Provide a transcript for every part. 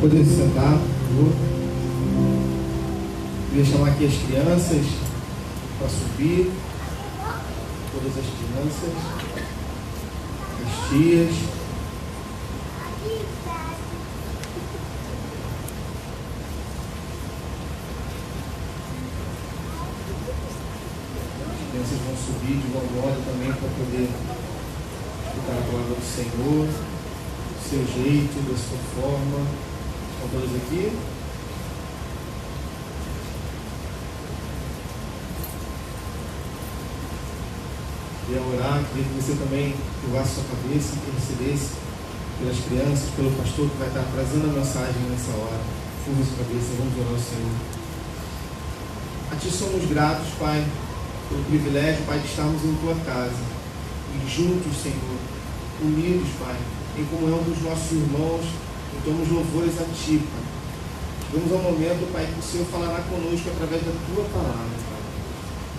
poder se sentar, por favor. Queria chamar aqui as crianças para subir. Todas as crianças, as tias. As crianças vão subir de igual modo também para poder escutar a palavra do Senhor, do seu jeito, da sua forma. Estão todas aqui? Queria orar, queria que você também curvasse sua cabeça, intercedesse pelas crianças, pelo pastor que vai estar trazendo a mensagem nessa hora. Curva sua cabeça, vamos orar ao Senhor. A Ti somos gratos, Pai, pelo privilégio, Pai, de estarmos em Tua casa e juntos, Senhor, unidos, Pai, em comunhão com os nossos irmãos, cantamos louvores a Ti, Pai. Chegamos ao momento, Pai, que o Senhor falará conosco através da Tua palavra, Pai.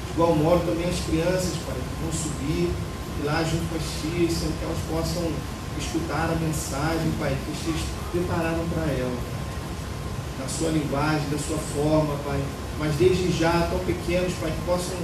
De igual modo também as crianças, Pai, que vão subir e lá junto com as tias, Senhor, que elas possam escutar a mensagem, Pai, que os tias prepararam para ela, Pai, na sua linguagem, da sua forma, Pai, mas desde já, tão pequenos, Pai, que possam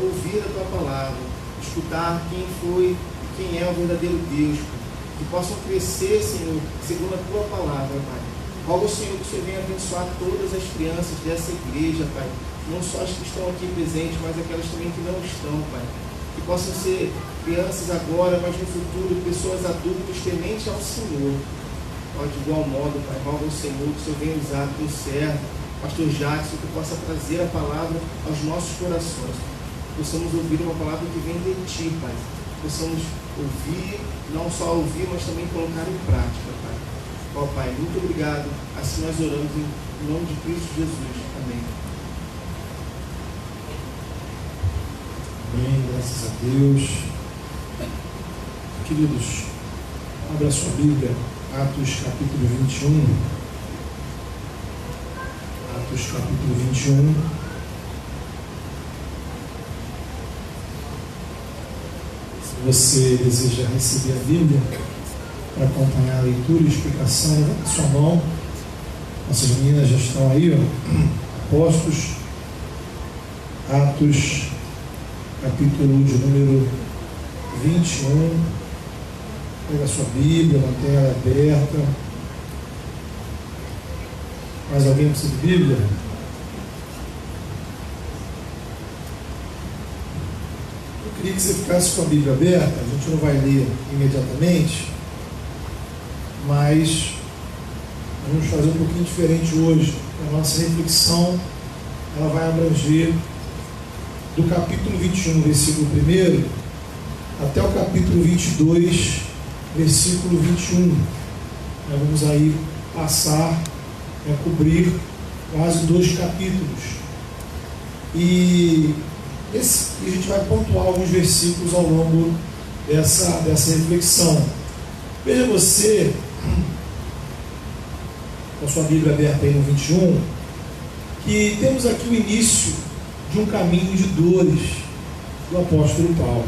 ouvir a Tua palavra, escutar quem foi e quem é o verdadeiro Deus, Pai, que possam crescer, Senhor, segundo a Tua palavra, Pai. Rogo, Senhor, que o Senhor venha abençoar todas as crianças dessa igreja, Pai, não só as que estão aqui presentes, mas aquelas também que não estão, Pai. Que possam ser crianças agora, mas no futuro, pessoas adultas tementes ao Senhor. Ó, de igual modo, Pai, rogo ao Senhor que o Senhor venha usar teu servo, Pastor Jackson, que possa trazer a palavra aos nossos corações. Possamos ouvir uma palavra que vem de Ti, Pai. Possamos ouvir, não só ouvir, mas também colocar em prática, Pai. Ó, Pai, muito obrigado. Assim nós oramos em nome de Cristo Jesus. Amém. Amém, graças a Deus. Queridos, abra sua Bíblia, Atos capítulo 21. Atos capítulo 21. Se você deseja receber a Bíblia para acompanhar a leitura e explicação, levanta sua mão. Nossas meninas já estão aí, ó. Postos. Atos capítulo de número 21. Pega a sua Bíblia, mantenha ela aberta. Mais alguém precisa de Bíblia? Eu queria que você ficasse com a Bíblia aberta. A gente não vai ler imediatamente, mas vamos fazer um pouquinho diferente hoje. A nossa reflexão ela vai abranger do capítulo 21, versículo 1, até o capítulo 22, versículo 21. Nós vamos aí passar a cobrir quase 2 capítulos. E a gente vai pontuar alguns versículos ao longo dessa reflexão. Veja você, com a sua Bíblia aberta aí no 21, que temos aqui o início de um caminho de dores do apóstolo Paulo.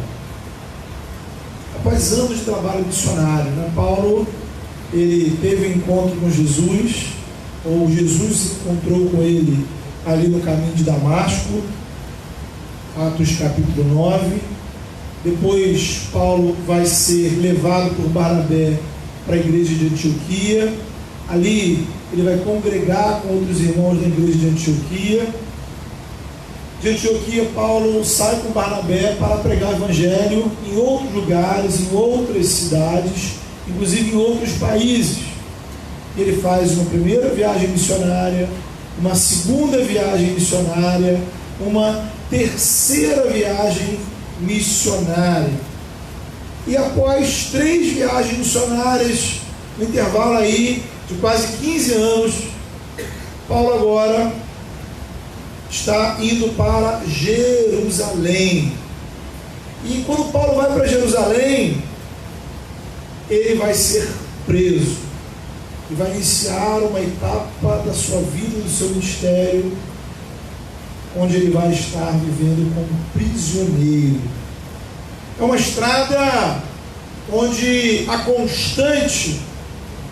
Após anos de trabalho missionário, né, Paulo ele teve um encontro com Jesus, ou Jesus se encontrou com ele ali no caminho de Damasco, Atos capítulo 9. Depois Paulo vai ser levado por Barnabé para a igreja de Antioquia. Ali ele vai congregar com outros irmãos da igreja de Antioquia. De Antioquia, Paulo sai com Barnabé para pregar o evangelho em outros lugares, em outras cidades, inclusive em outros países. Ele faz uma primeira viagem missionária, uma segunda viagem missionária, uma terceira viagem missionária. E após 3 viagens missionárias, no intervalo aí de quase 15 anos, Paulo agora está indo para Jerusalém. E quando Paulo vai para Jerusalém, ele vai ser preso e vai iniciar uma etapa da sua vida, do seu ministério, onde ele vai estar vivendo como prisioneiro. É uma estrada onde a constante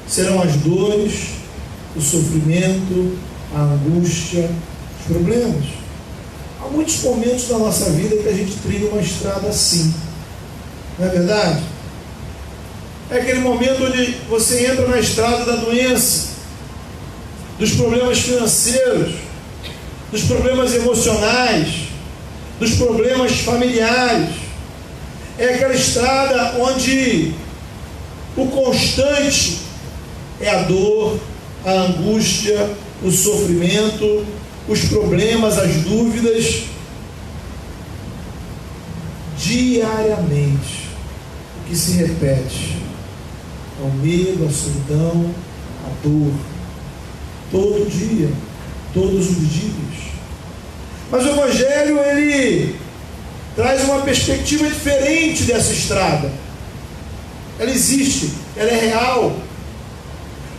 serão as dores, o sofrimento, a angústia, os problemas. Há muitos momentos da nossa vida que a gente trilha uma estrada assim, não é verdade? É aquele momento onde você entra na estrada da doença, dos problemas financeiros, dos problemas emocionais, dos problemas familiares. É aquela estrada onde o constante é a dor, a angústia, o sofrimento, os problemas, as dúvidas, diariamente. O que se repete é o medo, a solidão, a dor, todo dia, todos os dias. Mas o Evangelho, ele traz uma perspectiva diferente dessa estrada. Ela existe, ela é real.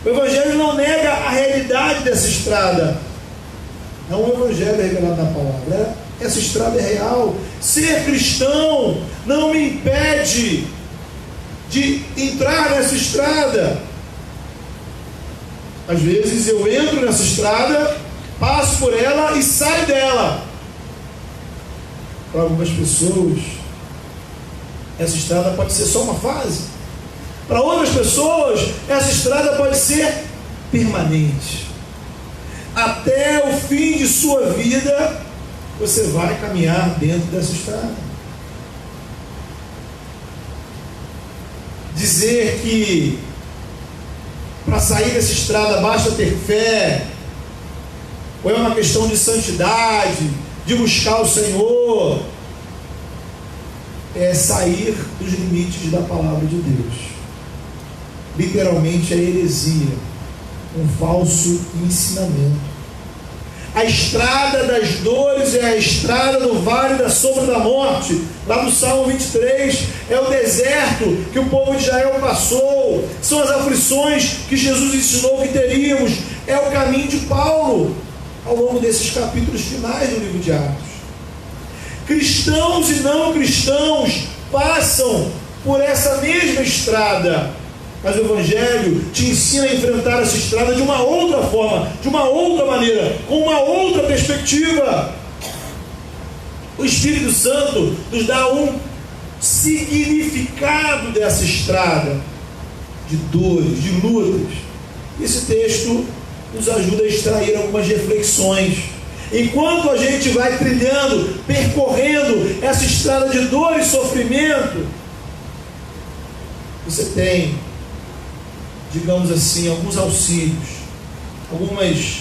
O Evangelho não nega a realidade dessa estrada. É um Evangelho revelado na palavra. Essa estrada é real. Ser cristão não me impede de entrar nessa estrada. Às vezes eu entro nessa estrada, passo por ela e saio dela. Para algumas pessoas, essa estrada pode ser só uma fase. Para outras pessoas, essa estrada pode ser permanente. Até o fim de sua vida, você vai caminhar dentro dessa estrada. Dizer que para sair dessa estrada basta ter fé, ou é uma questão de santidade, de buscar o Senhor, é sair dos limites da palavra de Deus. Literalmente é heresia, um falso ensinamento. A estrada das dores é a estrada do vale da sombra da morte. Lá no Salmo 23, é o deserto que o povo de Israel passou, são as aflições que Jesus ensinou que teríamos, é o caminho de Paulo ao longo desses capítulos finais do livro de Atos. Cristãos e não cristãos passam por essa mesma estrada, mas o Evangelho te ensina a enfrentar essa estrada de uma outra forma, de uma outra maneira, com uma outra perspectiva. O Espírito Santo nos dá um significado dessa estrada de dores, de lutas. Esse texto nos ajuda a extrair algumas reflexões. Enquanto a gente vai trilhando, percorrendo essa estrada de dor e sofrimento, você tem, digamos assim, alguns auxílios, algumas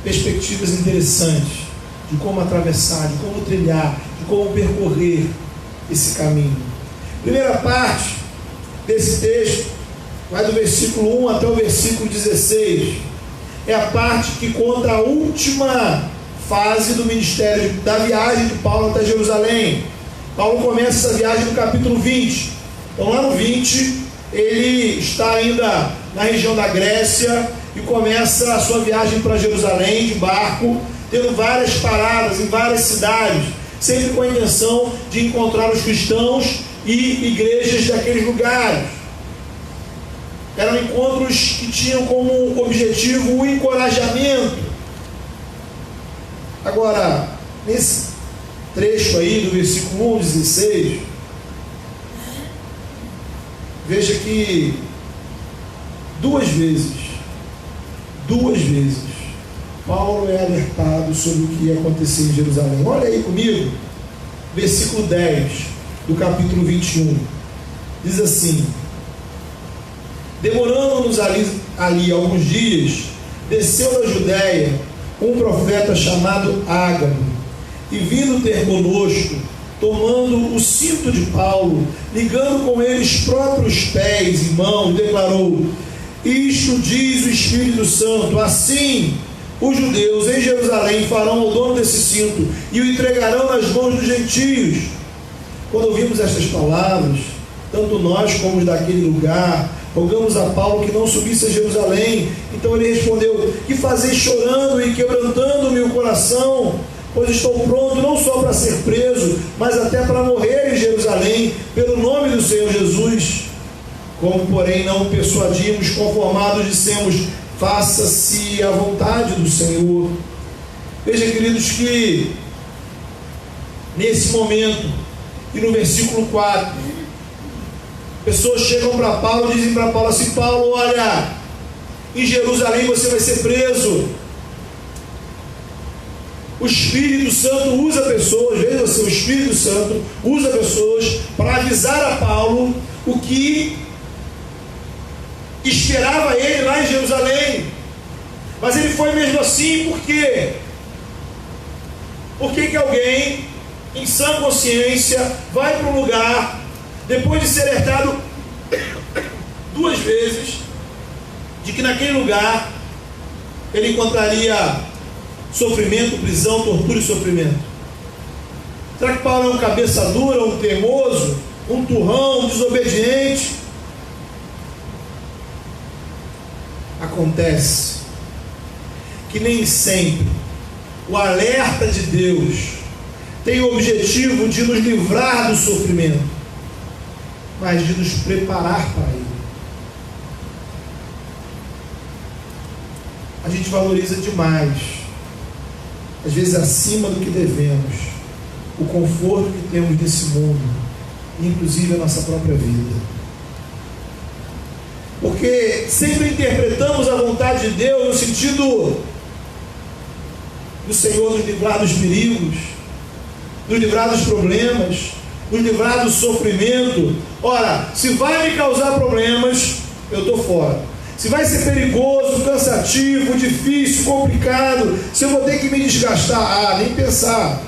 perspectivas interessantes de como atravessar, de como trilhar, de como percorrer esse caminho. Primeira parte desse texto vai do versículo 1 até o versículo 16. É a parte que conta a última fase do ministério, da viagem de Paulo até Jerusalém. Paulo começa essa viagem no capítulo 20. Então lá no 20, ele está ainda na região da Grécia e começa a sua viagem para Jerusalém de barco, tendo várias paradas em várias cidades, sempre com a intenção de encontrar os cristãos e igrejas daqueles lugares. Eram encontros que tinham como objetivo o encorajamento. Agora, nesse trecho aí do versículo 1 ao 16, veja que duas vezes, Paulo é alertado sobre o que ia acontecer em Jerusalém. Olha aí comigo, versículo 10 do capítulo 21. Diz assim: demorando-nos ali alguns dias, desceu da Judéia um profeta chamado Ágabo, e vindo ter conosco, tomando o cinto de Paulo, ligando com ele os próprios pés e mãos, declarou: isto diz o Espírito Santo, assim os judeus em Jerusalém farão ao dono desse cinto e o entregarão nas mãos dos gentios. Quando ouvimos estas palavras, tanto nós como os daquele lugar, rogamos a Paulo que não subisse a Jerusalém. Então ele respondeu: que fazeis chorando e quebrantando-me o coração? Pois estou pronto não só para ser preso, mas até para morrer em Jerusalém, pelo nome do Senhor Jesus. Como, porém, não persuadimos, conformados, dissemos: faça-se a vontade do Senhor. Veja, queridos, que nesse momento, e no versículo 4, pessoas chegam para Paulo e dizem para Paulo assim: Paulo, olha, em Jerusalém você vai ser preso. O Espírito Santo usa pessoas, veja você, o Espírito Santo usa pessoas para avisar a Paulo o que esperava ele lá em Jerusalém. Mas ele foi mesmo assim, por quê? Por que que alguém em sã consciência vai para um lugar, depois de ser alertado 2 vezes de que naquele lugar ele encontraria sofrimento, prisão, tortura e sofrimento? Será que Paulo é um cabeça dura, um teimoso, um turrão, um desobediente? Acontece que nem sempre o alerta de Deus tem o objetivo de nos livrar do sofrimento, mas de nos preparar para ele. A gente valoriza demais, às vezes acima do que devemos, o conforto que temos nesse mundo, inclusive a nossa própria vida. Porque sempre interpretamos a vontade de Deus no sentido do Senhor nos livrar dos perigos, nos livrar dos problemas, nos livrar do sofrimento. Ora, se vai me causar problemas, eu estou fora. Se vai ser perigoso, cansativo, difícil, complicado, se eu vou ter que me desgastar, nem pensar.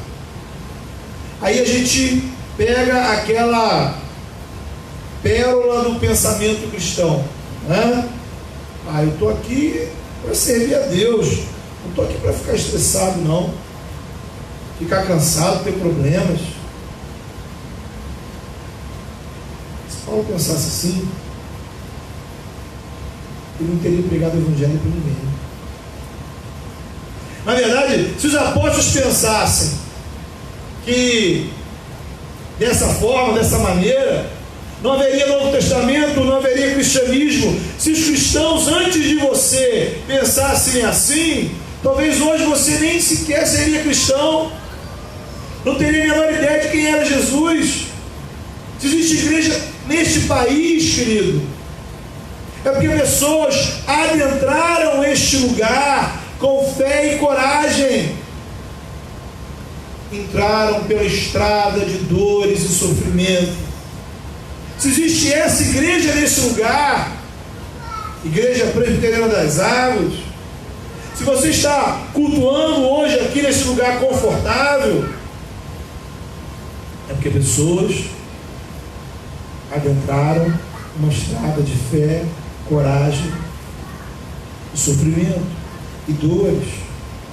Aí a gente pega aquela pérola do pensamento cristão, né? Eu estou aqui para servir a Deus, não estou aqui para ficar estressado, não, ficar cansado, ter problemas. Se Paulo pensasse assim, ele não teria pregado o evangelho para ninguém. Na verdade, se os apóstolos pensassem que dessa forma, dessa maneira, não haveria Novo Testamento, não haveria cristianismo. Se os cristãos antes de você pensassem assim, talvez hoje você nem sequer seria cristão, não teria a menor ideia de quem era Jesus. Se existe igreja neste país, querido, é porque pessoas adentraram este lugar com fé e coragem, entraram pela estrada de dores e sofrimento. Se existe essa igreja nesse lugar, Igreja Presbiteriana das Águas, se você está cultuando hoje aqui nesse lugar confortável, é porque pessoas adentraram uma estrada de fé, coragem e sofrimento e dores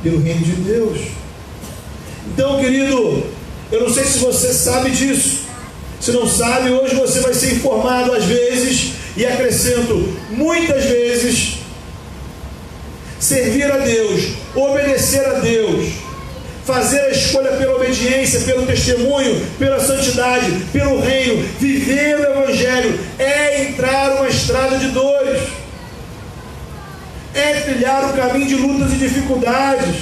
pelo reino de Deus. Então, querido, eu não sei se você sabe disso. Se não sabe, hoje você vai ser informado às vezes, e acrescento muitas vezes: servir a Deus, obedecer a Deus, fazer a escolha pela obediência, pelo testemunho, pela santidade, pelo reino, viver o Evangelho, é entrar uma estrada de dores, é trilhar um caminho de lutas e dificuldades.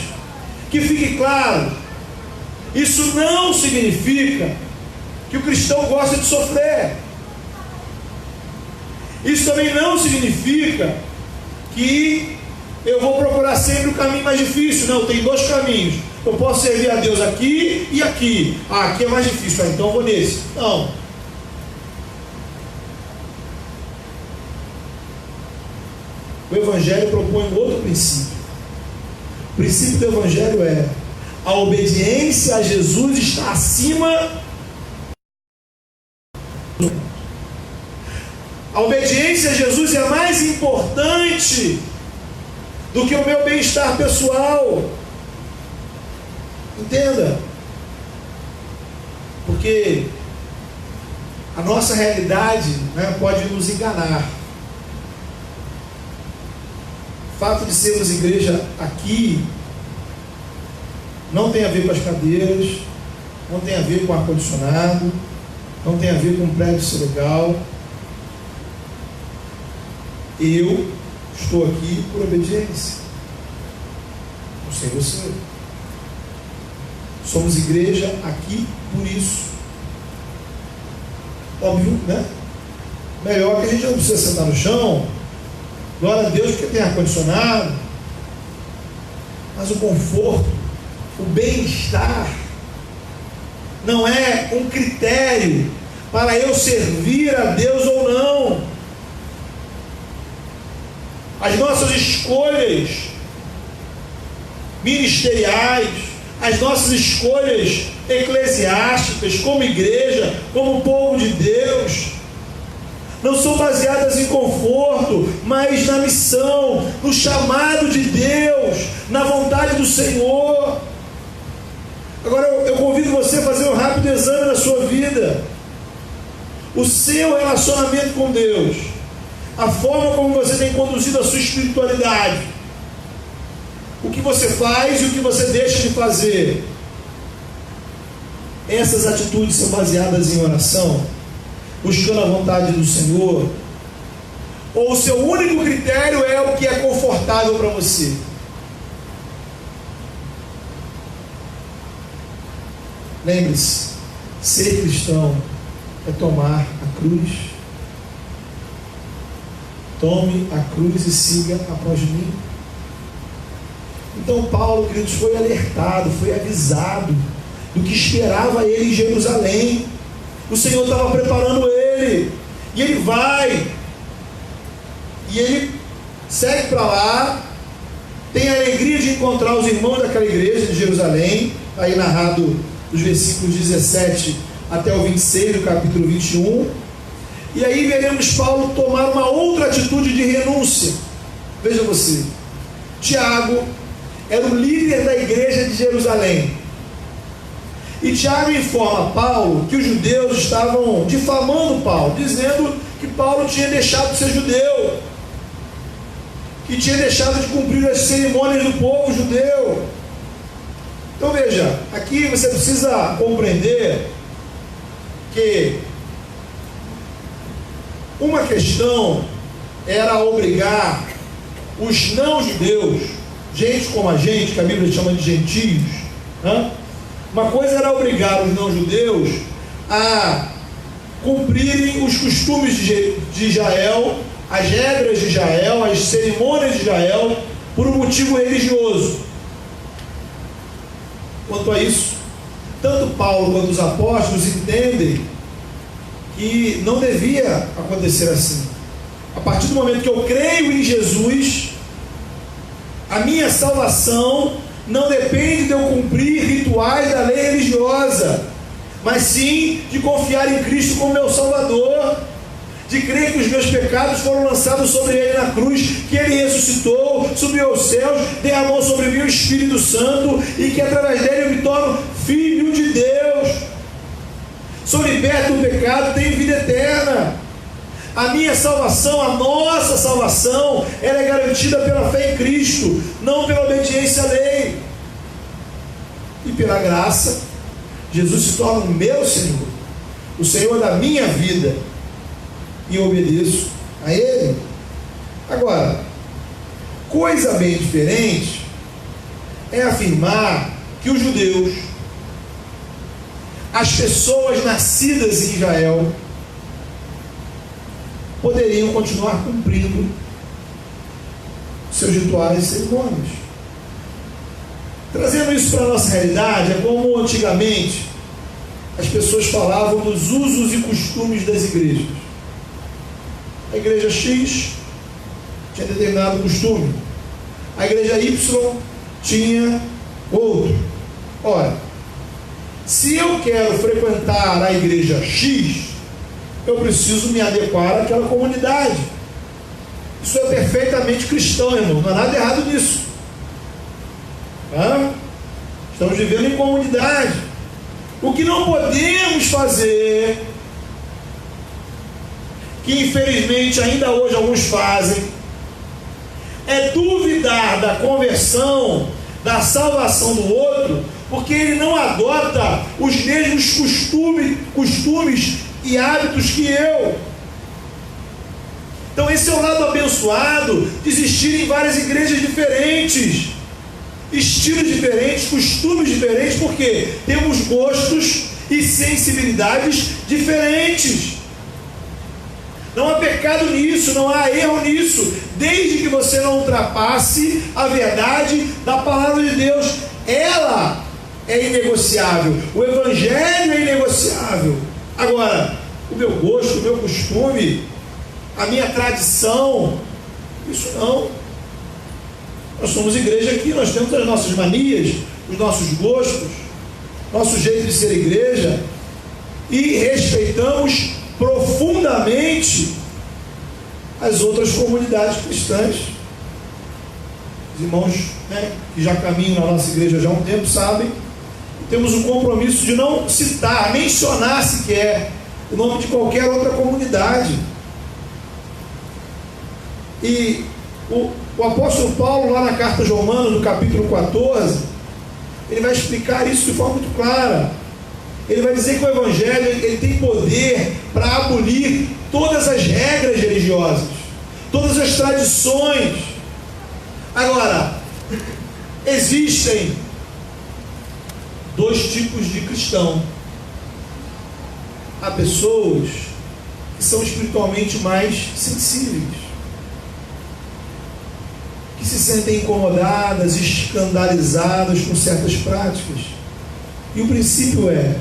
Que fique claro, isso não significa que o cristão gosta de sofrer. Isso também não significa que eu vou procurar sempre o caminho mais difícil. Não, tem 2 caminhos. Eu posso servir a Deus aqui e aqui. Aqui é mais difícil, então eu vou nesse. Não. O Evangelho propõe um outro princípio. O princípio do Evangelho é: a obediência a Jesus está acima. A obediência a Jesus é mais importante do que o meu bem-estar pessoal. Entenda. Porque a nossa realidade, né, pode nos enganar. O fato de sermos igreja aqui não tem a ver com as cadeiras, não tem a ver com ar-condicionado, não tem a ver com um prédio ser legal. Eu Estou aqui por obediência. Não sei você. Somos igreja aqui por isso. Óbvio, né? Melhor que a gente não precisa sentar no chão. Glória a Deus porque tem ar-condicionado. Mas o conforto, o bem-estar, não é um critério para eu servir a Deus ou não. As nossas escolhas ministeriais, as nossas escolhas eclesiásticas, como igreja, como povo de Deus, não são baseadas em conforto, mas na missão, no chamado de Deus, na vontade do Senhor. Agora eu convido você a fazer um rápido exame da sua vida. O seu relacionamento com Deus, a forma como você tem conduzido a sua espiritualidade, o que você faz e o que você deixa de fazer. Essas atitudes são baseadas em oração, buscando a vontade do Senhor, ou o seu único critério é o que é confortável para você? Lembre-se, ser cristão é tomar a cruz. Tome a cruz e siga após mim. Então Paulo, queridos, foi alertado, foi avisado do que esperava ele em Jerusalém. O Senhor estava preparando ele, e ele vai, e ele segue para lá, tem a alegria de encontrar os irmãos daquela igreja de Jerusalém, aí narrado dos versículos 17 até o 26 do capítulo 21, e aí veremos Paulo tomar uma outra atitude de renúncia. Veja você, Tiago era o líder da igreja de Jerusalém, e Tiago informa Paulo que os judeus estavam difamando Paulo, dizendo que Paulo tinha deixado de ser judeu, que tinha deixado de cumprir as cerimônias do povo judeu. Então veja, aqui você precisa compreender que uma questão era obrigar os não-judeus, gente como a gente, que a Bíblia chama de gentios, né? Uma coisa era obrigar os não-judeus a cumprirem os costumes de Israel, as regras de Israel, as cerimônias de Israel, por um motivo religioso. Quanto a isso, tanto Paulo quanto os apóstolos entendem que não devia acontecer assim. A partir do momento que eu creio em Jesus, a minha salvação não depende de eu cumprir rituais da lei religiosa, mas sim de confiar em Cristo como meu Salvador, de crer que os meus pecados foram lançados sobre Ele na cruz, que Ele ressuscitou, subiu aos céus, derramou sobre mim o Espírito Santo, e que através dele eu me torno filho de Deus, sou liberto do pecado, tenho vida eterna. A minha salvação, a nossa salvação, ela é garantida pela fé em Cristo, não pela obediência à lei. E pela graça, Jesus se torna o meu Senhor, o Senhor da minha vida, e eu obedeço a Ele. Agora, coisa bem diferente é afirmar que os judeus, as pessoas nascidas em Israel, poderiam continuar cumprindo seus rituais e cerimônias. Trazendo isso para a nossa realidade, é como antigamente as pessoas falavam dos usos e costumes das igrejas. A igreja X tinha determinado costume, a igreja Y tinha outro. Ora, se eu quero frequentar a igreja X, eu preciso me adequar àquela comunidade. Isso é perfeitamente cristão, irmão, não há nada errado nisso. Estamos vivendo em comunidade. O que não podemos fazer, que infelizmente ainda hoje alguns fazem, é duvidar da conversão, da salvação do outro, porque ele não adota os mesmos costumes e hábitos que eu. Então esse é o lado abençoado de existir em várias igrejas diferentes, estilos diferentes, costumes diferentes, porque temos gostos e sensibilidades diferentes. Não há pecado nisso, não há erro nisso, desde que você não ultrapasse a verdade da palavra de Deus. Ela é inegociável, o evangelho é inegociável. Agora, o meu gosto, o meu costume, a minha tradição, isso não. Nós somos igreja aqui, nós temos as nossas manias, os nossos gostos, nosso jeito de ser igreja, e respeitamos profundamente as outras comunidades cristãs. Os irmãos, que já caminham na nossa igreja já há um tempo, sabem que temos um compromisso de não citar, mencionar sequer o nome de qualquer outra comunidade. E o apóstolo Paulo, lá na carta aos Romanos, no capítulo 14, ele vai explicar isso de forma muito clara. Ele vai dizer que o evangelho ele tem poder para abolir todas as regras religiosas, todas as tradições. Agora, existem dois tipos de cristão. Há pessoas que são espiritualmente mais sensíveis, que se sentem incomodadas, escandalizadas com certas práticas. E o princípio é: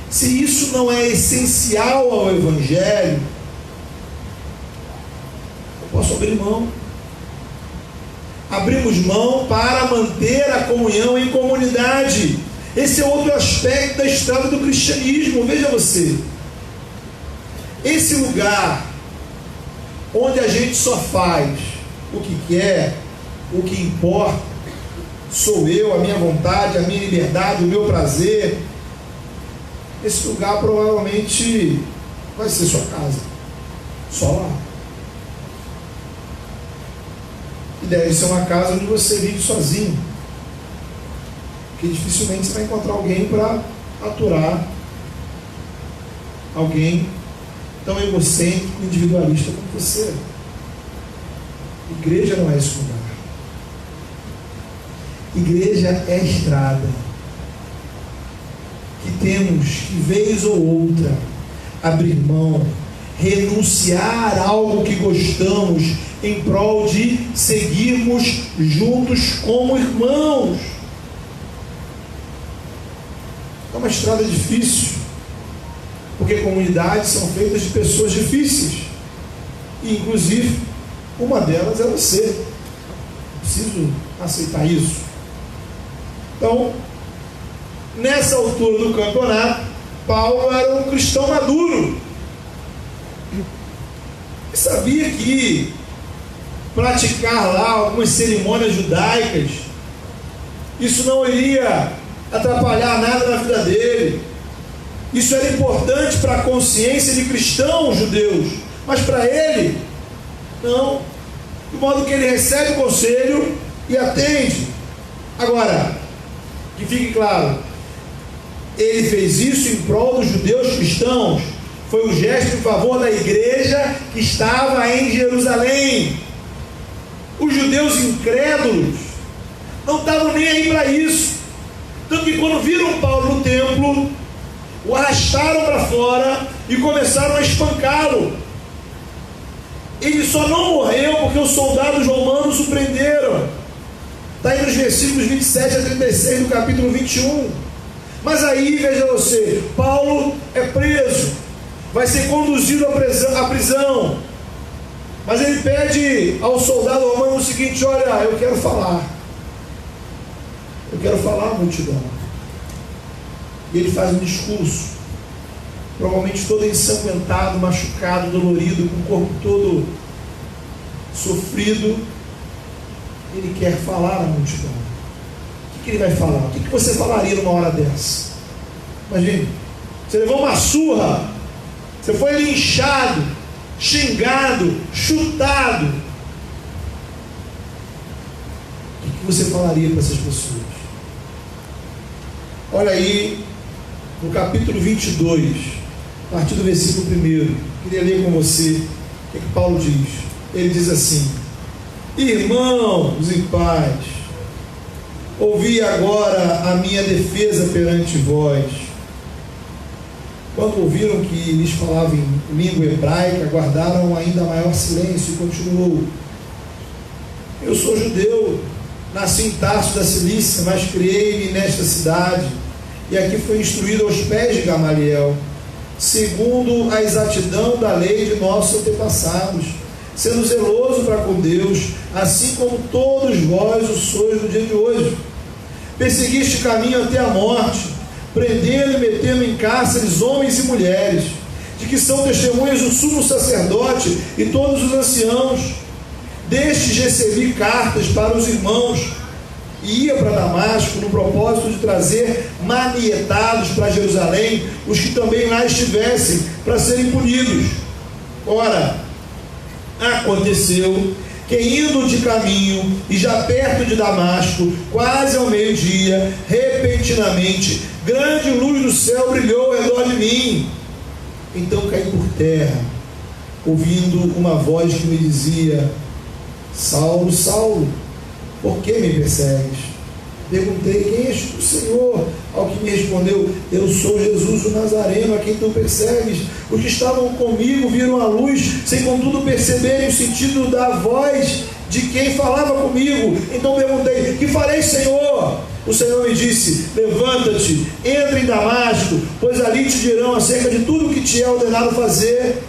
se isso não é essencial ao evangelho, eu posso abrir mão. Abrimos mão para manter a comunhão em comunidade. Esse é outro aspecto da estrada do cristianismo. Veja você, esse lugar onde a gente só faz o que quer, o que importa, sou eu, a minha vontade, a minha liberdade, o meu prazer, esse lugar provavelmente vai ser sua casa, só lá. E deve ser uma casa onde você vive sozinho, porque dificilmente você vai encontrar alguém para aturar, alguém tão egocêntrico, individualista como você. Igreja não é esse lugar. Igreja é a estrada que temos que, vez ou outra, abrir mão, renunciar a algo que gostamos em prol de seguirmos juntos como irmãos. É uma estrada difícil, porque comunidades são feitas de pessoas difíceis, e inclusive uma delas é você. Preciso aceitar isso. Então, nessa altura do campeonato, Paulo era um cristão maduro e sabia que praticar lá algumas cerimônias judaicas, isso não iria atrapalhar nada na vida dele. Isso era importante para a consciência de cristãos judeus, mas para ele, não. De modo que ele recebe o conselho e atende. Agora, que fique claro, ele fez isso em prol dos judeus cristãos. Foi um gesto em favor da igreja que estava em Jerusalém. Os judeus incrédulos não estavam nem aí para isso. Tanto que quando viram Paulo no templo, o arrastaram para fora e começaram a espancá-lo. Ele só não morreu porque os soldados romanos o prenderam. Está aí nos versículos 27 a 36 do capítulo 21. Mas aí, veja você, Paulo é preso, vai ser conduzido à prisão. Mas ele pede ao soldado romano o seguinte: olha, eu quero falar. Eu quero falar à multidão. E ele faz um discurso, provavelmente todo ensanguentado, machucado, dolorido, com o corpo todo sofrido. Ele quer falar à multidão. O que ele vai falar? O que você falaria numa hora dessa? Imagine, você levou uma surra, você foi linchado, xingado, chutado. O que você falaria para essas pessoas? Olha aí, no capítulo 22, a partir do versículo 1, queria ler com você, que Paulo diz? Ele diz assim: irmãos e pais, ouvi agora a minha defesa perante vós. Quando ouviram que lhes falava em língua hebraica, guardaram ainda maior silêncio e continuou: eu sou judeu, nasci em Tarso da Cilícia, mas criei-me nesta cidade, e aqui fui instruído aos pés de Gamaliel, segundo a exatidão da lei de nossos antepassados, sendo zeloso para com Deus, assim como todos vós o sois no dia de hoje. Perseguiste caminho até a morte, prendendo e metendo em cárceres homens e mulheres, de que são testemunhas o sumo sacerdote e todos os anciãos. Destes recebi cartas para os irmãos, e ia para Damasco no propósito de trazer manietados para Jerusalém os que também lá estivessem, para serem punidos. Ora, aconteceu que, indo de caminho e já perto de Damasco, quase ao meio-dia, repentinamente grande luz do céu brilhou ao redor de mim. Então caí por terra, ouvindo uma voz que me dizia: Saulo, Saulo, por que me persegues? Perguntei: quem és tu, Senhor? Ao que me respondeu: eu sou Jesus o Nazareno, a quem tu persegues. Os que estavam comigo viram a luz, sem contudo perceberem o sentido da voz de quem falava comigo. Então perguntei: que farei, Senhor? O Senhor me disse: levanta-te, entra em Damasco, pois ali te dirão acerca de tudo o que te é ordenado fazer.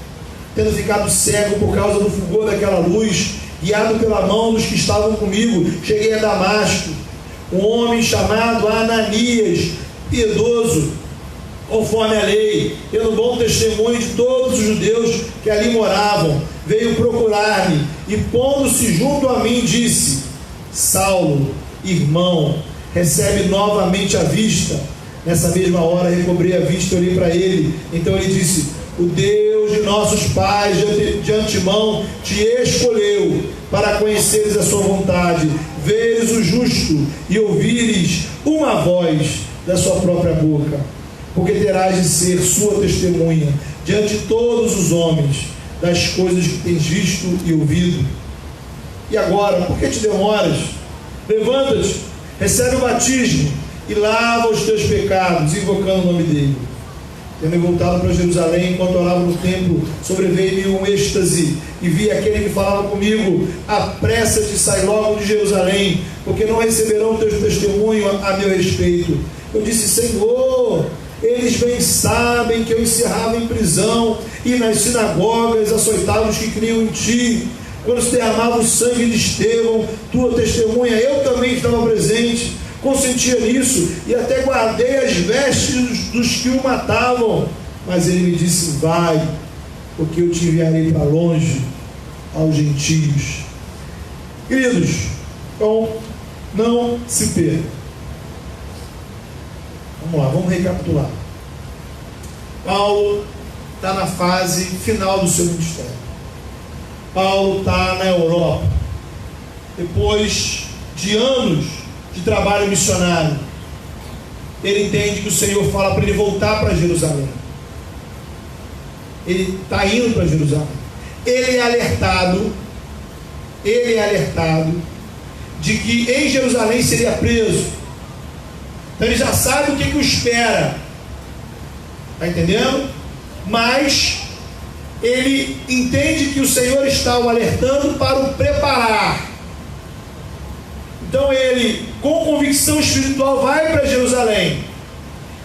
Tendo ficado cego por causa do fulgor daquela luz, guiado pela mão dos que estavam comigo, cheguei a Damasco. Um homem chamado Ananias, piedoso, conforme a lei, tendo bom testemunho de todos os judeus que ali moravam, veio procurar-me e, pondo-se junto a mim, disse: Saulo, irmão, recebe novamente a vista. Nessa mesma hora recobrei a vista e olhei para ele. Então ele disse: o Deus de nossos pais de antemão te escolheu para conheceres a sua vontade, veres o justo e ouvires uma voz da sua própria boca, porque terás de ser sua testemunha diante de todos os homens das coisas que tens visto e ouvido. E agora, por que te demoras? Levanta-te, recebe o batismo e lava os teus pecados, invocando o nome dele. Tendo voltado para Jerusalém, enquanto orava no templo, sobreveio-me um êxtase, e vi aquele que falava comigo: apressa-te, sai logo de Jerusalém, porque não receberão o teu testemunho a meu respeito. Eu disse: Senhor, eles bem sabem que eu encerrava em prisão e nas sinagogas açoitava os que criam em ti. Quando se derramava o sangue de Estevão, tua testemunha, eu também estava presente, consentia nisso e até guardei as vestes dos que o matavam. Mas ele me disse: vai, porque eu te enviarei para longe aos gentios. Queridos, então não se perca. Vamos lá, vamos recapitular. Paulo está na fase final do seu ministério. Paulo está na Europa, depois de anos de trabalho missionário. Ele entende que o Senhor fala para ele voltar para Jerusalém. Ele está indo para Jerusalém. Ele é alertado de que em Jerusalém seria preso. Então ele já sabe o que o espera. Está entendendo? Mas ele entende que o Senhor está o alertando para o preparar. Então ele, com convicção espiritual, vai para Jerusalém.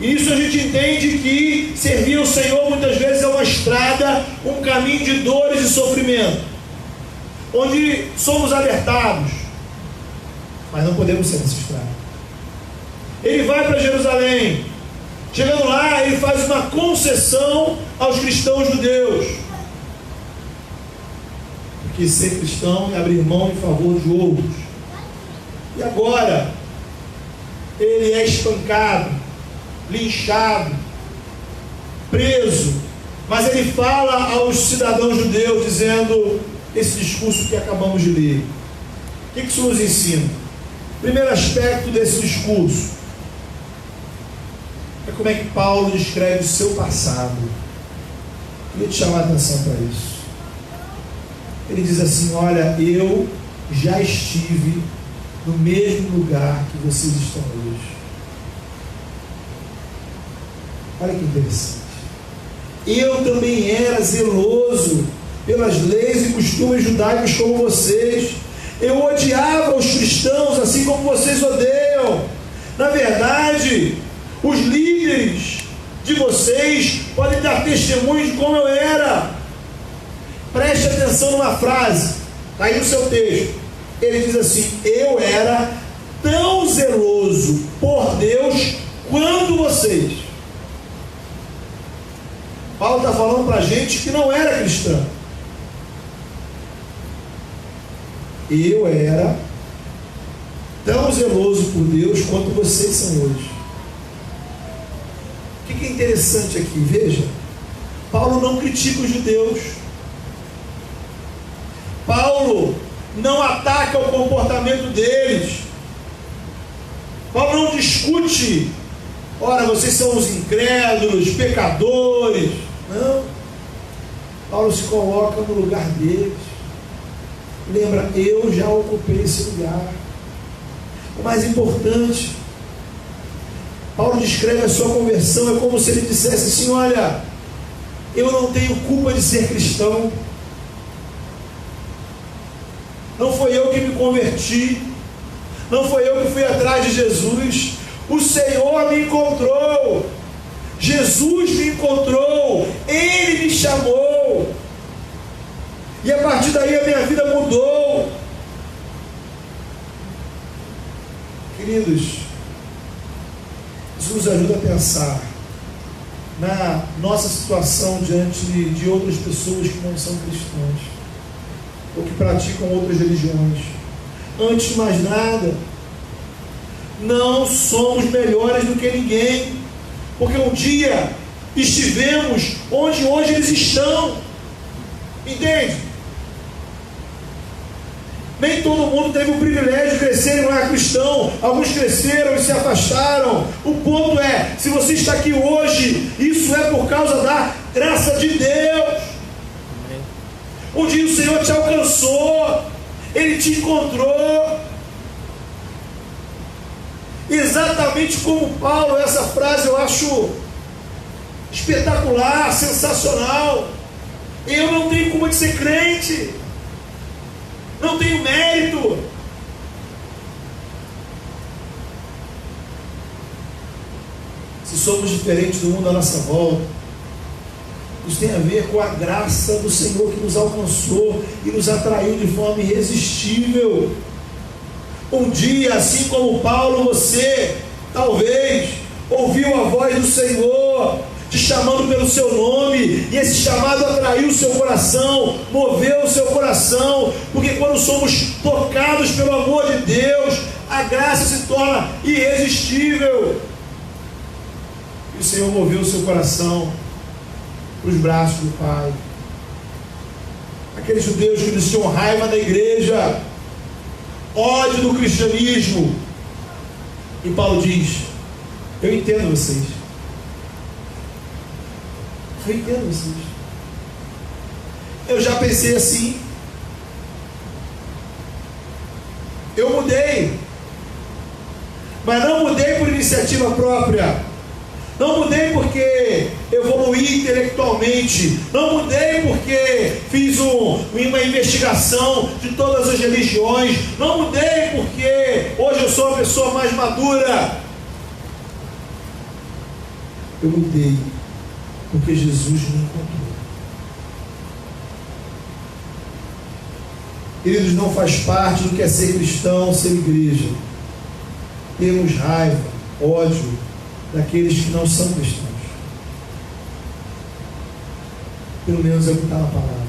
E isso a gente entende que servir ao Senhor muitas vezes é uma estrada, um caminho de dores e sofrimento, onde somos alertados, mas não podemos ser nessa estrada. Ele vai para Jerusalém. Chegando lá, ele faz uma concessão aos cristãos judeus, porque ser cristão é abrir mão em favor de outros. E agora ele é espancado, linchado, preso, mas ele fala aos cidadãos judeus dizendo esse discurso que acabamos de ler. O que isso nos ensina? Primeiro aspecto desse discurso é como é que Paulo descreve o seu passado. Eu queria te chamar a atenção para isso. Ele diz assim: olha, eu já estive no mesmo lugar que vocês estão hoje. Olha que interessante. Eu também era zeloso pelas leis e costumes judaicos como vocês. Eu odiava os cristãos assim como vocês odeiam. Na verdade, os líderes de vocês podem dar testemunho de como eu era. Preste atenção numa frase, está aí no seu texto. Ele diz assim: eu era tão zeloso por Deus quanto vocês. Paulo está falando para a gente que não era cristã. Eu era tão zeloso por Deus quanto vocês são hoje. O que é interessante aqui? Veja, Paulo não critica os judeus. Paulo não ataca o comportamento deles. Paulo não discute: ora, vocês são os incrédulos, pecadores. Não. Paulo se coloca no lugar deles. Lembra, eu já ocupei esse lugar. O mais importante, Paulo descreve a sua conversão, é como se ele dissesse assim: olha, eu não tenho culpa de ser cristão. Não foi eu que me converti. Não foi eu que fui atrás de Jesus. O Senhor me encontrou. Jesus me encontrou. Ele me chamou. E a partir daí a minha vida mudou. Queridos, isso nos ajuda a pensar na nossa situação diante de outras pessoas que não são cristãs ou que praticam outras religiões. Antes de mais nada, não somos melhores do que ninguém, porque um dia estivemos onde hoje eles estão. Entende? Nem todo mundo teve o privilégio de crescer em um lar cristão. Alguns cresceram e se afastaram. O ponto é, se você está aqui hoje, isso é por causa da graça de Deus. Um dia o Senhor te alcançou, Ele te encontrou. Exatamente como Paulo, essa frase eu acho espetacular, sensacional. Eu não tenho culpa de ser crente, não tenho mérito. Se somos diferentes do mundo à nossa volta, isso tem a ver com a graça do Senhor que nos alcançou e nos atraiu de forma irresistível. Um dia, assim como Paulo, você talvez ouviu a voz do Senhor te chamando pelo seu nome, e esse chamado atraiu o seu coração, moveu o seu coração, porque quando somos tocados pelo amor de Deus, a graça se torna irresistível. E o Senhor moveu o seu coração para os braços do Pai. Aqueles judeus que eles tinham raiva da igreja, ódio do cristianismo, e Paulo diz: eu entendo vocês. Eu entendo vocês. Eu já pensei assim. Eu mudei, mas não mudei por iniciativa própria. Não mudei porque evoluí intelectualmente. Não mudei porque fiz uma investigação de todas as religiões. Não mudei porque hoje eu sou uma pessoa mais madura. Eu mudei porque Jesus me encontrou. Queridos, não faz parte do que é ser cristão, ser igreja. Temos raiva, ódio daqueles que não são cristãos. Pelo menos é o que está na palavra.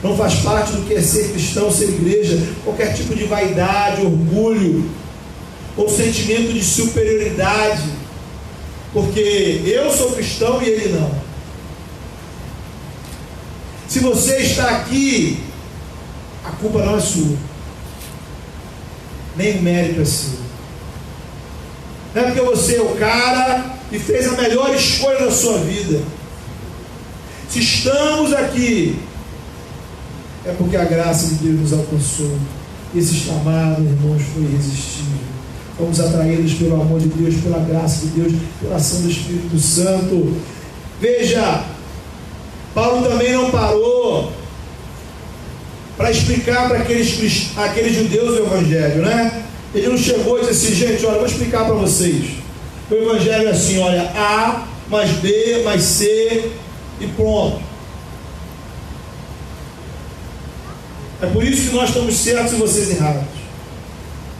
Não faz parte do que é ser cristão, ser igreja, qualquer tipo de vaidade, orgulho ou sentimento de superioridade, porque eu sou cristão e ele não. Se você está aqui, a culpa não é sua, nem o mérito é seu. Não é porque você é o cara e fez a melhor escolha da sua vida. Se estamos aqui, é porque a graça de Deus nos alcançou. Esse chamado, irmãos, foi irresistível. Fomos atraídos pelo amor de Deus, pela graça de Deus, pela ação do Espírito Santo. Veja, Paulo também não parou para explicar para aqueles judeus o Evangelho, né? Ele não chegou e disse assim: gente, olha, eu vou explicar para vocês. O Evangelho é assim, olha, A mais B mais C e pronto. É por isso que nós estamos certos e vocês errados.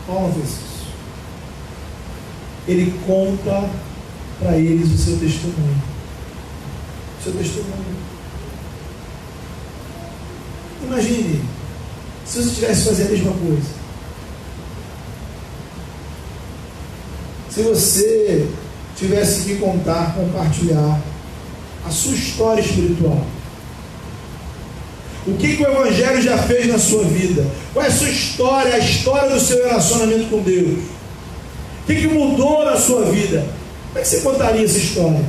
Paulo não fez isso. Ele conta para eles o seu testemunho. O seu testemunho. Imagine se você tivesse fazer a mesma coisa. Se você tivesse que contar, compartilhar a sua história espiritual. O que o Evangelho já fez na sua vida? Qual é a sua história, a história do seu relacionamento com Deus? O que mudou na sua vida? Como é que você contaria essa história?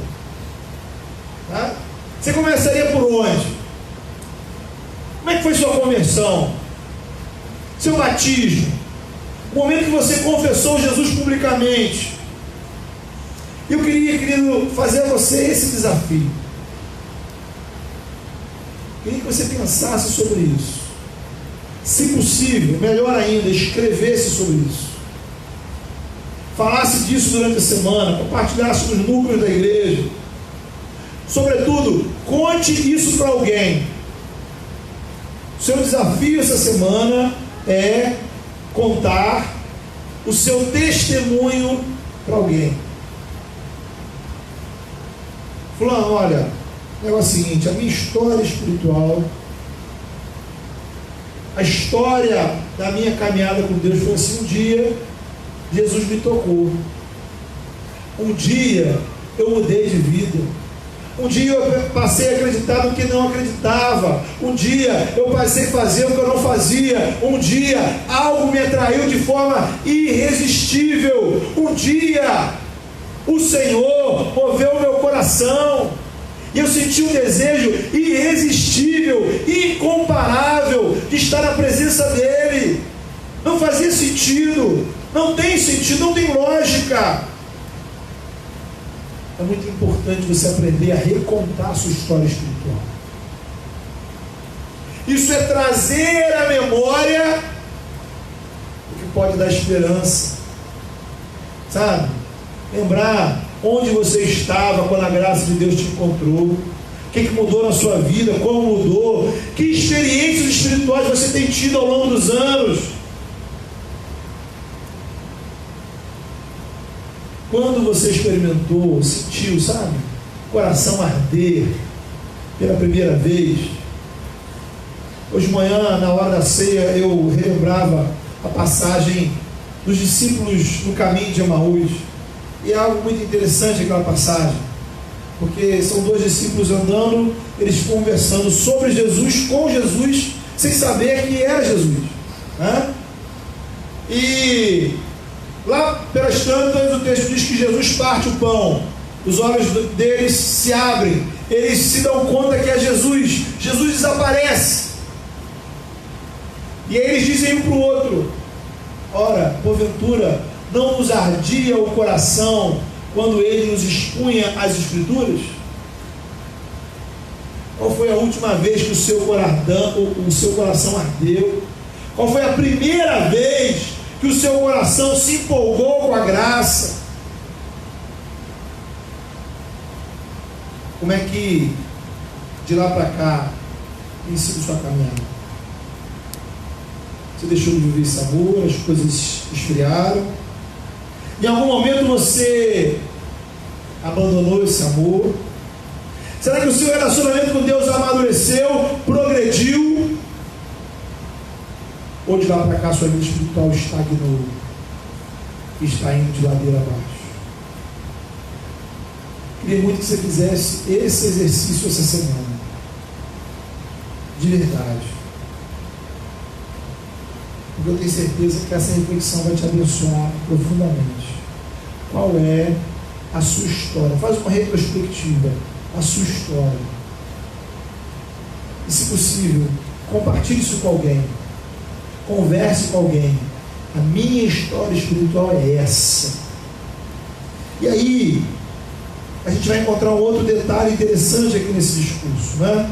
Tá? Você começaria por onde? Como é que foi sua conversão? Seu batismo? O momento que você confessou Jesus publicamente? Eu queria, querido, fazer a você esse desafio. Queria que você pensasse sobre isso. Se possível, melhor ainda, escrevesse sobre isso. Falasse disso durante a semana, compartilhasse nos núcleos da igreja. Sobretudo, conte isso para alguém. Seu desafio essa semana é contar o seu testemunho para alguém. Fulano, olha, o negócio é o seguinte: a minha história espiritual, a história da minha caminhada com Deus foi assim: um dia Jesus me tocou, um dia eu mudei de vida, um dia eu passei a acreditar no que não acreditava, um dia eu passei a fazer o que eu não fazia, um dia algo me atraiu de forma irresistível, um dia o Senhor moveu o meu coração e eu senti um desejo irresistível, incomparável de estar na presença dEle. Não fazia sentido, não tem sentido, não tem lógica. É muito importante você aprender a recontar a sua história espiritual. Isso é trazer à memória o que pode dar esperança, sabe? Lembrar onde você estava quando a graça de Deus te encontrou, o que mudou na sua vida, como mudou, que experiências espirituais você tem tido ao longo dos anos. Quando você experimentou, sentiu, sabe, o coração arder pela primeira vez. Hoje de manhã, na hora da ceia, eu relembrava a passagem dos discípulos no caminho de Emaús. E é algo muito interessante aquela passagem, porque são dois discípulos andando, eles conversando sobre Jesus, com Jesus, sem saber que era Jesus, né? E lá pelas tantas, o texto diz que Jesus parte o pão, os olhos deles se abrem, eles se dão conta que é Jesus. Jesus desaparece, e aí eles dizem um para o outro: ora, porventura não nos ardia o coração quando ele nos expunha as Escrituras? Qual foi a última vez que o seu coração ardeu? Qual foi a primeira vez que o seu coração se empolgou com a graça? Como é que de lá para cá tem sido sua caminhada? Você deixou de viver esse amor, as coisas esfriaram? Em algum momento você abandonou esse amor? Será que o seu relacionamento com Deus amadureceu, progrediu? Ou de lá para cá sua vida espiritual estagnou, está indo de ladeira abaixo? Queria muito que você fizesse esse exercício essa semana, de verdade, porque eu tenho certeza que essa reflexão vai te abençoar profundamente. Qual é a sua história? Faz uma retrospectiva, a sua história. E, se possível, Compartilhe isso com alguém. Converse com alguém. A minha história espiritual é essa. E aí, a gente vai encontrar um outro detalhe interessante aqui nesse discurso, né?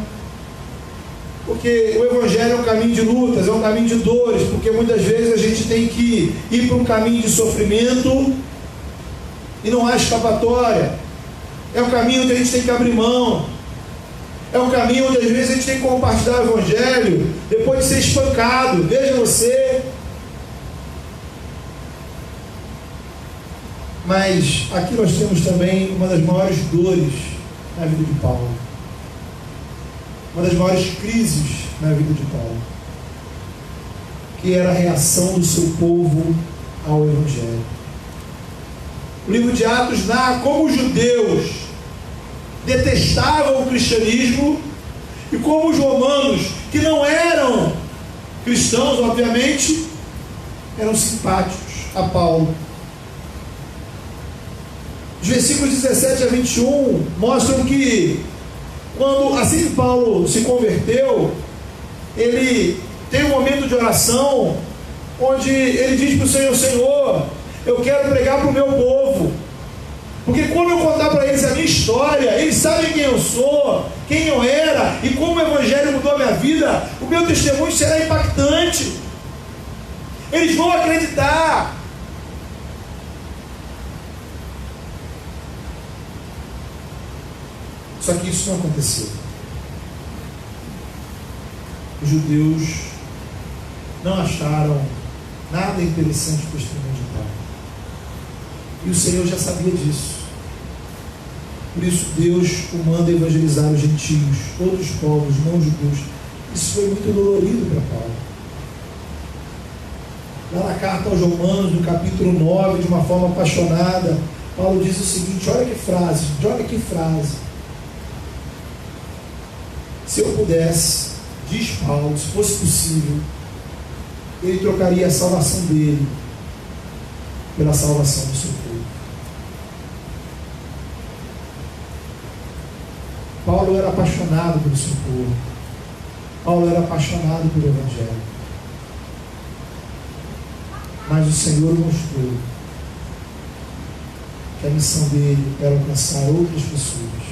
Porque o Evangelho é um caminho de lutas, é um caminho de dores, porque muitas vezes a gente tem que ir para um caminho de sofrimento e não há escapatória. É um caminho onde a gente tem que abrir mão. É um caminho onde às vezes a gente tem que compartilhar o Evangelho depois de ser espancado. Veja você. Mas aqui nós temos também uma das maiores dores na vida de Paulo. Uma das maiores crises na vida de Paulo, que era a reação do seu povo ao Evangelho. O livro de Atos narra como os judeus detestavam o cristianismo e como os romanos, que não eram cristãos, obviamente, eram simpáticos a Paulo. Os versículos 17 a 21 mostram que assim que Paulo se converteu, ele tem um momento de oração onde ele diz para o Senhor: Senhor, eu quero pregar para o meu povo, porque quando eu contar para eles a minha história, eles sabem quem eu sou, quem eu era e como o Evangelho mudou a minha vida, o meu testemunho será impactante, eles vão acreditar. Só que isso não aconteceu. Os judeus não acharam nada interessante para o testemunho de Paulo. E o Senhor já sabia disso. Por isso Deus o manda evangelizar os gentios, outros povos, não judeus. Isso foi muito dolorido para Paulo. Lá na carta aos Romanos, no capítulo 9, de uma forma apaixonada, Paulo diz o seguinte: olha que frase. Se eu pudesse, diz Paulo, se fosse possível, ele trocaria a salvação dele pela salvação do seu povo. Paulo era apaixonado pelo seu povo. Paulo era apaixonado pelo Evangelho. Mas o Senhor mostrou que a missão dele era alcançar outras pessoas.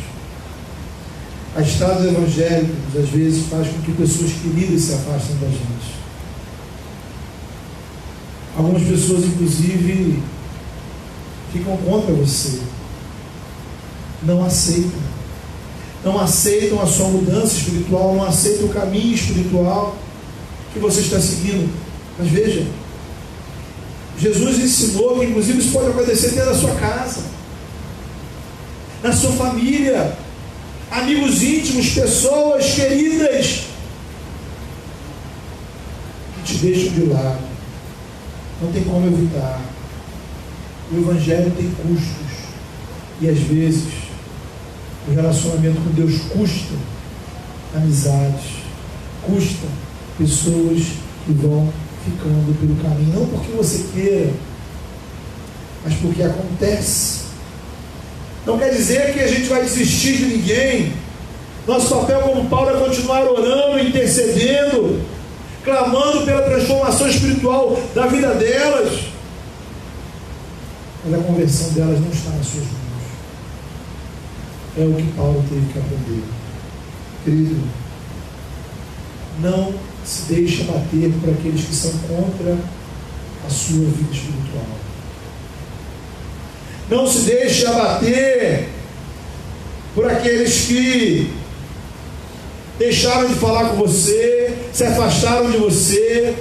A estrada do Evangelho, às vezes, faz com que pessoas queridas se afastem da gente. Algumas pessoas, inclusive, ficam contra você. Não aceitam. Não aceitam a sua mudança espiritual, não aceitam o caminho espiritual que você está seguindo. Mas veja, Jesus ensinou que, inclusive, isso pode acontecer dentro da sua casa, na sua família. Amigos íntimos, pessoas queridas que te deixam de lado. Não tem como evitar. O Evangelho tem custos. E às vezes o relacionamento com Deus custa amizades, custa pessoas que vão ficando pelo caminho. Não porque você queira, mas porque acontece. Não quer dizer que a gente vai desistir de ninguém. Nosso papel como Paulo é continuar orando, intercedendo, clamando pela transformação espiritual da vida delas. Mas a conversão delas não está nas suas mãos. É o que Paulo teve que aprender. Querido, não se deixe bater por aqueles que são contra a sua vida espiritual. Não se deixe abater por aqueles que deixaram de falar com você, se afastaram de você,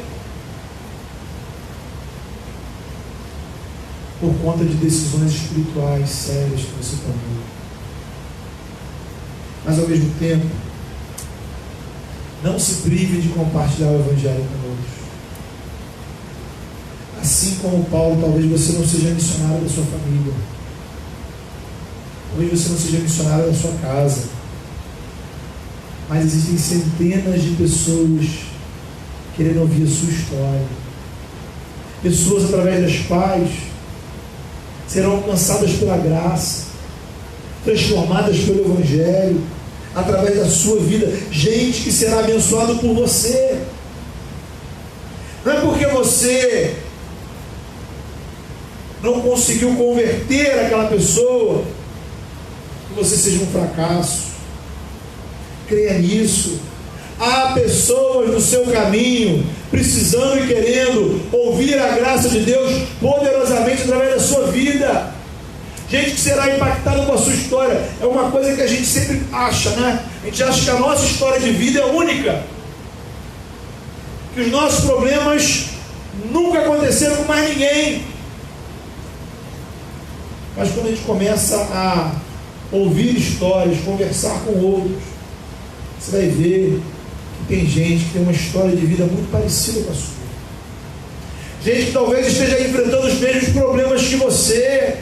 por conta de decisões espirituais sérias que você tomou. Mas ao mesmo tempo, não se prive de compartilhar o Evangelho com outros. Assim como Paulo, talvez você não seja missionário da sua família. Talvez você não seja missionário da sua casa. Mas existem centenas de pessoas querendo ouvir a sua história. Pessoas através das quais serão alcançadas pela graça, transformadas pelo Evangelho, através da sua vida, gente que será abençoado por você. Não é porque você não conseguiu converter aquela pessoa que você seja um fracasso. Creia nisso. Há pessoas no seu caminho precisando e querendo ouvir a graça de Deus poderosamente através da sua vida. Gente que será impactada com a sua história. É uma coisa que a gente sempre acha, né? A gente acha que a nossa história de vida é única, que os nossos problemas nunca aconteceram com mais ninguém. Mas quando a gente começa a ouvir histórias, conversar com outros, você vai ver que tem gente que tem uma história de vida muito parecida com a sua. Gente que talvez esteja enfrentando os mesmos problemas que você,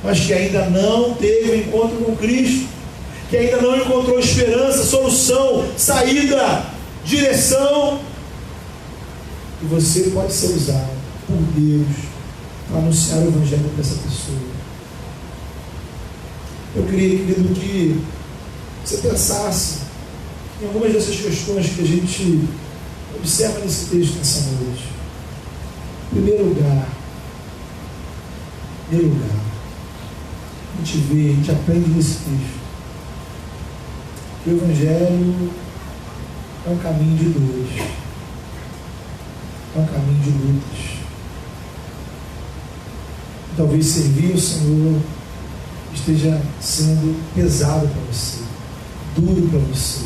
mas que ainda não teve um encontro com Cristo, que ainda não encontrou esperança, solução, saída, direção. E você pode ser usado por Deus para anunciar o Evangelho para essa pessoa. Eu queria, querido, que você pensasse em algumas dessas questões que a gente observa nesse texto nessa noite. Em primeiro lugar, a gente vê, a gente aprende nesse texto que o Evangelho é um caminho de dores, é um caminho de lutas. Talvez servir o Senhor esteja sendo pesado para você, duro para você,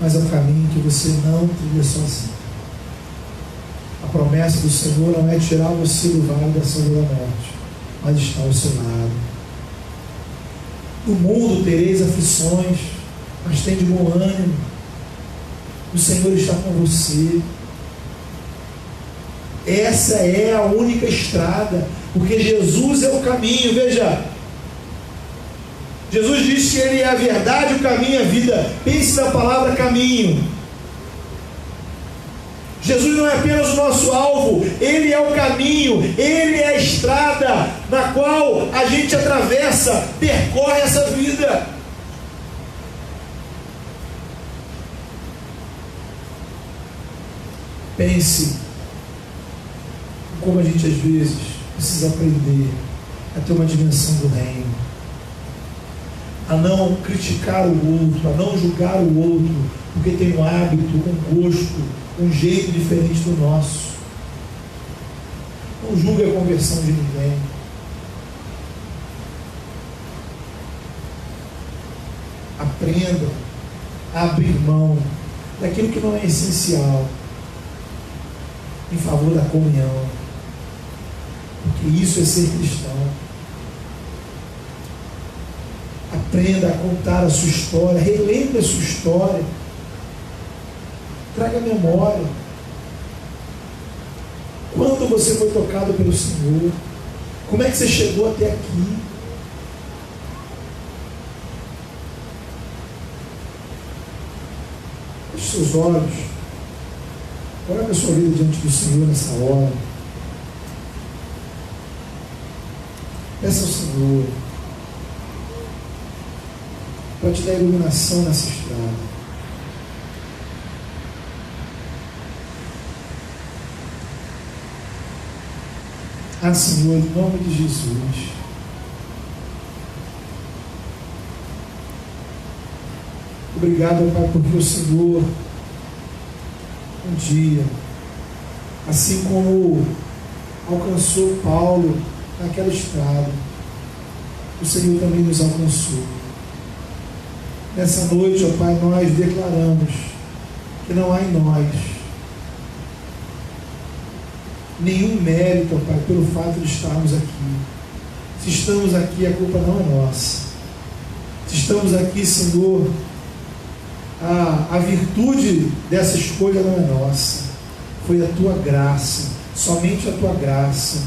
mas é um caminho que você não trilha sozinho. A promessa do Senhor não é tirar você do vale da sombra da morte, mas está ao seu lado. No mundo tereis aflições, mas tem de bom ânimo. O Senhor está com você. Essa é a única estrada, porque Jesus é o caminho. Veja, Jesus diz que Ele é a verdade, o caminho e a vida. Pense na palavra caminho. Jesus não é apenas o nosso alvo, Ele é o caminho, Ele é a estrada na qual a gente atravessa, percorre essa vida. Pense como a gente às vezes precisa aprender a ter uma dimensão do reino, a não criticar o outro, a não julgar o outro, porque tem um hábito, um gosto, um jeito diferente do nosso. Não julgue a conversão de ninguém. Aprenda a abrir mão daquilo que não é essencial em favor da comunhão, porque isso é ser cristão. Aprenda a contar a sua história, relembre a sua história, traga memória. Quando você foi tocado pelo Senhor? Como é que você chegou até aqui? Feche seus olhos, coloque a sua vida diante do Senhor nessa hora. Peça ao Senhor para te dar iluminação nessa estrada. Ah, Senhor, em nome de Jesus, obrigado, Pai, porque o Senhor um dia, assim como alcançou Paulo naquela estrada, o Senhor também nos alcançou. Nessa noite, ó Pai, nós declaramos que não há em nós nenhum mérito, ó Pai, pelo fato de estarmos aqui. Se estamos aqui, a culpa não é nossa. Se estamos aqui, Senhor, a virtude dessa escolha não é nossa. Foi a Tua graça, somente a Tua graça.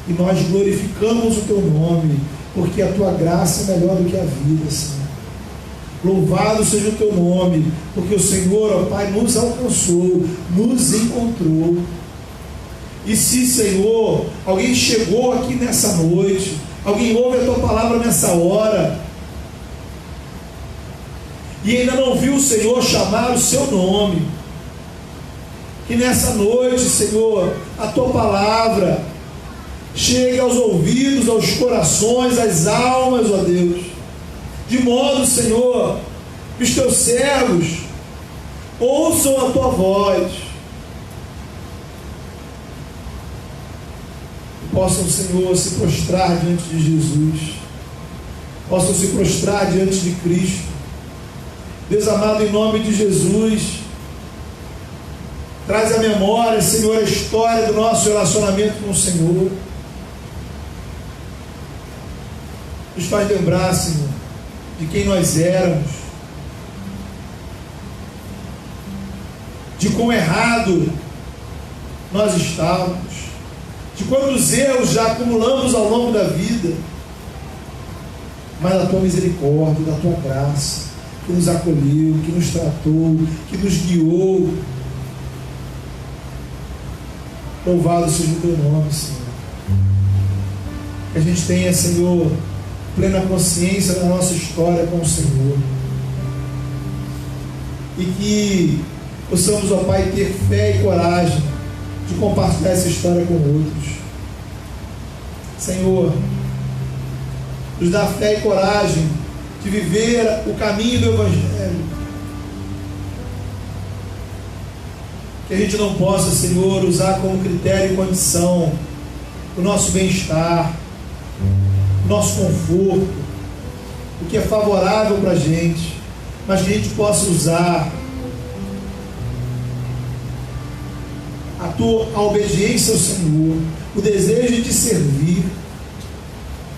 E nós glorificamos o Teu nome, porque a Tua graça é melhor do que a vida, Senhor. Louvado seja o Teu nome, porque o Senhor, ó Pai, nos alcançou, nos encontrou. E se, Senhor, alguém chegou aqui nessa noite, alguém ouve a Tua palavra nessa hora, e ainda não viu o Senhor chamar o seu nome. Que nessa noite, Senhor, a tua palavra chegue aos ouvidos, aos corações, às almas, ó Deus, de modo, Senhor, que os teus servos ouçam a tua voz e possam, Senhor, se prostrar diante de Jesus, possam se prostrar diante de Cristo. Deus amado, em nome de Jesus, traz à memória, Senhor, a história do nosso relacionamento com o Senhor. Nos faz lembrar, Senhor, de quem nós éramos, de quão errado nós estávamos, de quantos erros já acumulamos ao longo da vida, mas da tua misericórdia, da tua graça, que nos acolheu, que nos tratou, que nos guiou. Louvado seja o teu nome, Senhor. Que a gente tenha, Senhor, plena consciência da nossa história com o Senhor. E que possamos, ó Pai, ter fé e coragem de compartilhar essa história com outros. Senhor, nos dá fé e coragem de viver o caminho do Evangelho. Que a gente não possa, Senhor, usar como critério e condição o nosso bem-estar, o nosso conforto, o que é favorável para a gente, mas que a gente possa usar a obediência ao Senhor, o desejo de te servir,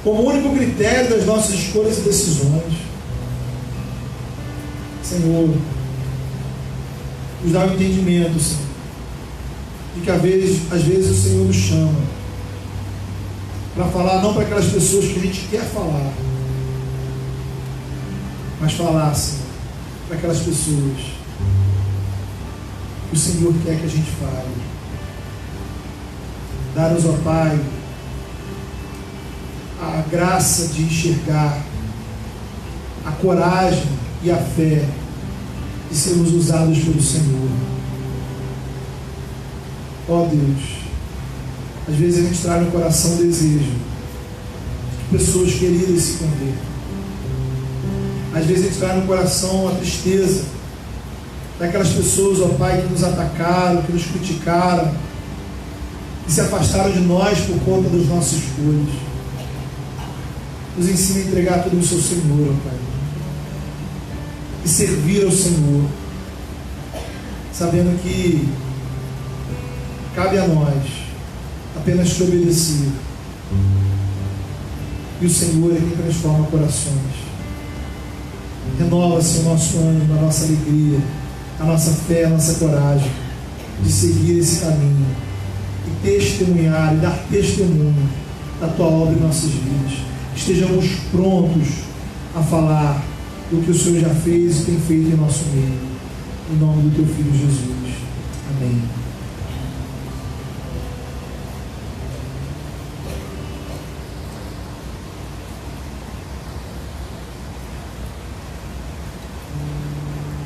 como único critério das nossas escolhas e decisões. Senhor, nos dá o entendimento, Senhor, de que às vezes o Senhor nos chama para falar não para aquelas pessoas que a gente quer falar, mas falar, Senhor, para aquelas pessoas que o Senhor quer que a gente fale. Dá-nos, ó Pai, a graça de enxergar, a coragem e a fé de sermos usados pelo Senhor. Ó Deus, às vezes a gente traz no coração o desejo de pessoas queridas se convertam. Às vezes a gente traz no coração a tristeza daquelas pessoas, ó Pai, que nos atacaram, que nos criticaram, que se afastaram de nós por conta das nossas escolhas. Nos ensina a entregar tudo ao seu Senhor, ó Pai, e servir ao Senhor, sabendo que cabe a nós apenas te obedecer, e o Senhor é quem transforma corações. Renova-se o nosso ânimo, a nossa alegria, a nossa fé, a nossa coragem de seguir esse caminho e testemunhar e dar testemunho da tua obra em nossas vidas. Estejamos prontos a falar do que o Senhor já fez e tem feito em nosso meio. Em nome do teu Filho Jesus. Amém.